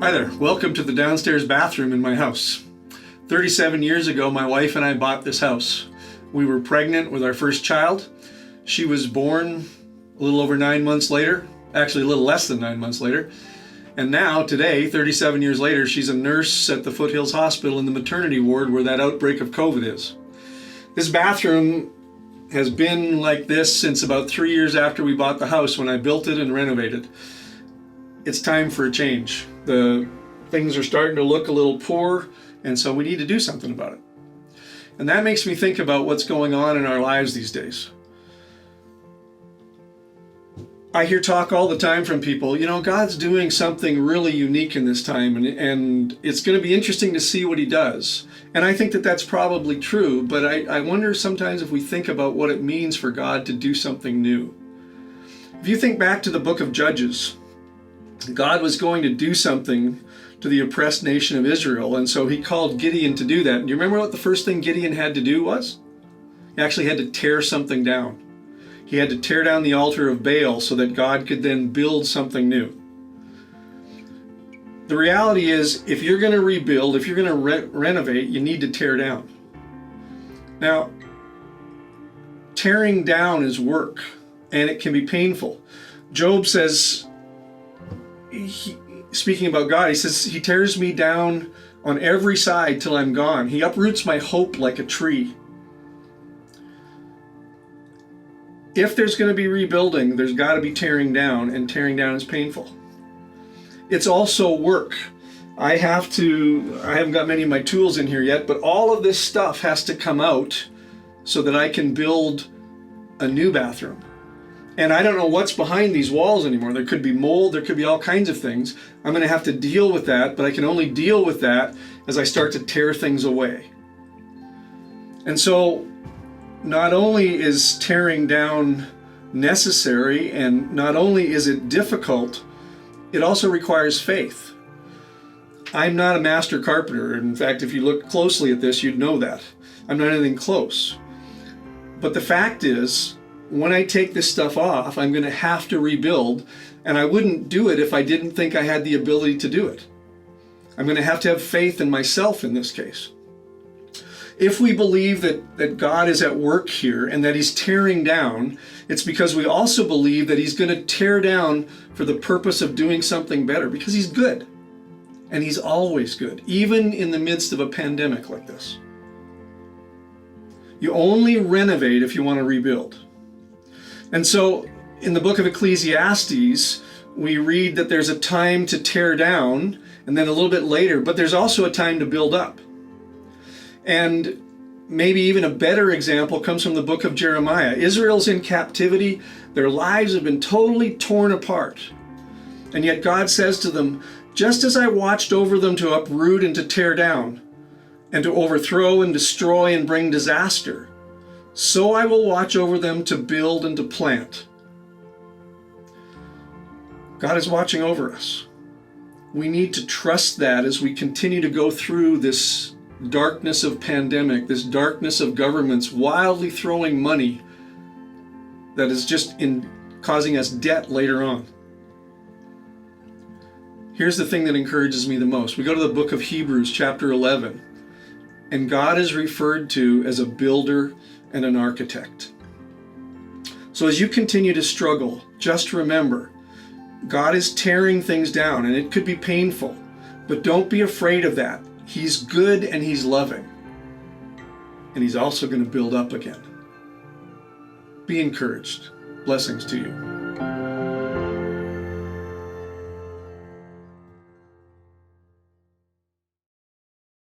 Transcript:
Hi there, welcome to the downstairs bathroom in my house. 37 years ago, my wife and I bought this house. We were pregnant with our first child. She was born a little over 9 months later, actually a little less than 9 months later. And now, today, 37 years later, she's a nurse at the Foothills Hospital in the maternity ward where that outbreak of COVID is. This bathroom has been like this since about 3 years after we bought the house, when I built it and renovated. It's time for a change. The things are starting to look a little poor, and so we need to do something about it. And that makes me think about what's going on in our lives these days. I hear talk all the time from people, God's doing something really unique in this time, and it's going to be interesting to see what he does. And I think that that's probably true, but I wonder sometimes if we think about what it means for God to do something new. If you think back to the book of Judges, God was going to do something to the oppressed nation of Israel, and so he called Gideon to do that. And do you remember what the first thing Gideon had to do was? He actually had to tear something down. He had to tear down the altar of Baal so that God could then build something new. The reality is, if you're going to rebuild, if you're going to renovate, you need to tear down. Now, tearing down is work, and it can be painful. Job says, speaking about God, he says, he tears me down on every side till I'm gone. He uproots my hope like a tree. If there's going to be rebuilding, there's got to be tearing down, and tearing down is painful. It's also work. I haven't got many of my tools in here yet, but all of this stuff has to come out so that I can build a new bathroom. And I don't know what's behind these walls anymore. There could be mold, there could be all kinds of things. I'm going to have to deal with that, but I can only deal with that as I start to tear things away. And so, not only is tearing down necessary, and not only is it difficult, it also requires faith. I'm not a master carpenter. In fact, if you look closely at this, you'd know that. I'm not anything close. But the fact is, when I take this stuff off, I'm going to have to rebuild, and I wouldn't do it if I didn't think I had the ability to do it. I'm going to have faith in myself in this case. If we believe that God is at work here and that he's tearing down, it's because we also believe that he's going to tear down for the purpose of doing something better, because he's good. And he's always good, even in the midst of a pandemic like this. You only renovate if you want to rebuild. And so in the book of Ecclesiastes, we read that there's a time to tear down, and then a little bit later, but there's also a time to build up. And maybe even a better example comes from the book of Jeremiah. Israel's in captivity. Their lives have been totally torn apart. And yet God says to them, just as I watched over them to uproot and to tear down, and to overthrow and destroy and bring disaster, so I will watch over them to build and to plant. God is watching over us. We need to trust that as we continue to go through this darkness of pandemic, this darkness of governments wildly throwing money that is just causing us debt later on. Here's the thing that encourages me the most. We go to the book of Hebrews chapter 11, and God is referred to as a builder and an architect. So as you continue to struggle, just remember, God is tearing things down, and it could be painful, but don't be afraid of that. He's good and he's loving. And he's also going to build up again. Be encouraged. Blessings to you.